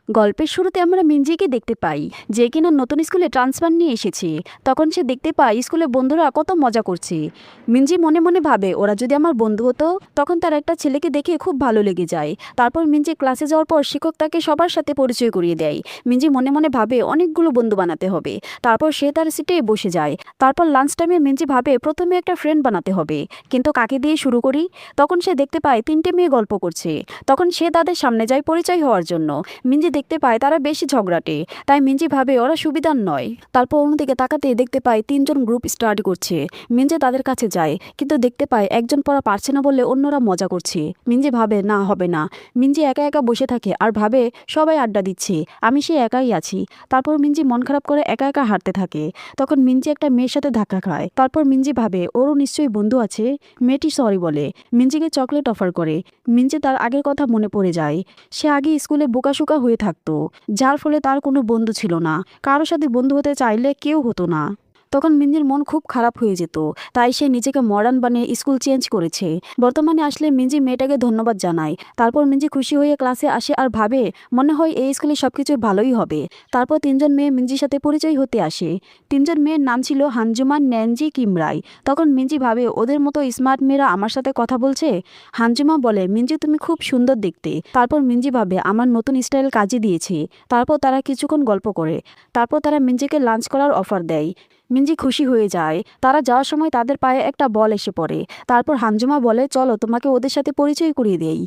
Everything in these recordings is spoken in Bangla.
গল্পের শুরুতে আমরা মিঞ্জিকে দেখতে পাই, যে কিনা নতুন স্কুলে ট্রান্সফার নিয়ে এসেছে। তখন সে দেখতে পায় স্কুলে বন্ধুরা কত মজা করছে। মিঞ্জি মনে মনে ভাবে, ওরা যদি আমার বন্ধু হতো। তখন তার একটা ছেলেকে দেখে খুব ভালো লেগে যায়। তারপর মিঞ্জি ক্লাসে যাওয়ার পর শিক্ষক তাকে সবার সাথে পরিচয় করিয়ে দেয়। মিঞ্জি মনে মনে ভাবে অনেকগুলো বন্ধু বানাতে হবে। তারপর সে তার সিটে বসে যায়। তারপর লাঞ্চ টাইমে মিঞ্জি ভাবে প্রথমে একটা ফ্রেন্ড বানাতে হবে, কিন্তু কাকে দিয়ে শুরু করি। তখন সে দেখতে পায় 3টে মেয়ে গল্প করছে। তখন সে তাদের সামনে যায় পরিচয় হওয়ার জন্য। মিঞ্জি দেখতে পায় তারা বেশি ঝগড়াটে, তাই মিঞ্জি ভাবে ওরা সুবিধার নয়। তারপর অন্যদিকে তাকাতে দেখতে পায় 3জন গ্রুপ স্টাডি করছে। মিঞ্জি তাদের কাছে যায়, কিন্তু দেখতে পায় একজন পড়া পারছে না বলে অন্যরা মজা করছে। মিঞ্জি ভাবে না, হবে না। মিঞ্জি একা একা বসে থাকে আর ভাবে সবাই আড্ডা দিচ্ছে, আমি সে একাই আছি। তারপর মিঞ্জি মন খারাপ করে একা একা হাঁটতে থাকে। তখন মিঞ্জি একটা মেয়ের সাথে ধাক্কা খায়। তারপর মিঞ্জি ভাবে ওরও নিশ্চয়ই বন্ধু আছে। মেয়েটি সরি বলে মিঞ্জিকে চকলেট অফার করে। মিঞ্জি তার আগের কথা মনে পড়ে যায়। সে আগে স্কুলে বোকাশোকা হয়ে থাকতো, যার ফলে তার কোনো বন্ধু ছিল না। কারোর সাথে বন্ধু হতে চাইলে কেউ হতো না। তখন মিঞ্জির মন খুব খারাপ হয়ে যেত, তাই সে নিজেকে মডার্ন বানিয়ে স্কুল চেঞ্জ করেছে। বর্তমানে আসলে মিঞ্জি মেয়েটাকে ধন্যবাদ জানায়। তারপর মিঞ্জি খুশি হয়ে ক্লাসে আসে আর ভাবে মনে হয় এই স্কুলে সবকিছু ভালোই হবে। তারপর 3জন মেয়ে মিঞ্জির সাথে পরিচয় হতে আসে। 3জন মেয়ের নাম ছিল হানজুমান, ন্যানজি, কিমরাই। তখন মিঞ্জি ভাবে ওদের মতো স্মার্ট মেয়েরা আমার সাথে কথা বলছে। হানজুমা বলে, মিঞ্জি তুমি খুব সুন্দর দেখতে। তারপর মিঞ্জি ভাবে আমার নতুন স্টাইল কাজে দিয়েছে। তারপর তারা কিছুক্ষণ গল্প করে। তারপর তারা মিঞ্জিকে লাঞ্চ করার অফার দেয়। মিঞ্জি খুশি হয়ে যায়। তারা যাওয়ার সময় তাদের পায়ে একটা বল এসে পড়ে। তারপর হানজুমা বলে, চলো তোমাকে ওদের সাথে পরিচয় করিয়ে দেই।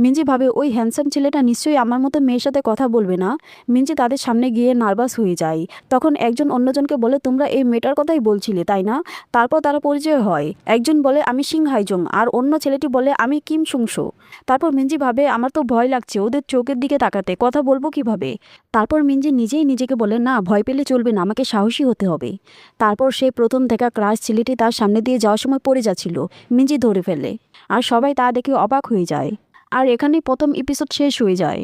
মিঞ্জি ভাবে ওই হ্যান্ডসাম ছেলেটা নিশ্চয়ই আমার মতো মেয়ের সাথে কথা বলবে না। মিঞ্জি তাদের সামনে গিয়ে নার্ভাস হয়ে যায়। তখন একজন অন্যজনকে বলে, তোমরা এই মেয়েটার কথাই বলছিলে তাই না? তারপর তারা পরিচয় হয়। একজন বলে আমি সিং হাইজং, আর অন্য ছেলেটি বলে আমি কিম সুংসো। তারপর মিঞ্জি ভাবে আমার তো ভয় লাগছে ওদের চোখের দিকে তাকাতে, কথা বলবো কিভাবে। তারপর মিঞ্জি নিজেই নিজেকে বলে, না ভয় পেলে চলবে না, আমাকে সাহসী হতে হবে। তারপর সে প্রথম দেখা ক্রাশ ছেলেটি তার সামনে দিয়ে যাওয়ার সময় পড়ে যাচ্ছিল। মিঞ্জি ধরে ফেলে, আর সবাই তা দেখে অবাক হয়ে যায়। আর এখানেই প্রথম এপিসোড শেষ হয়ে যায়।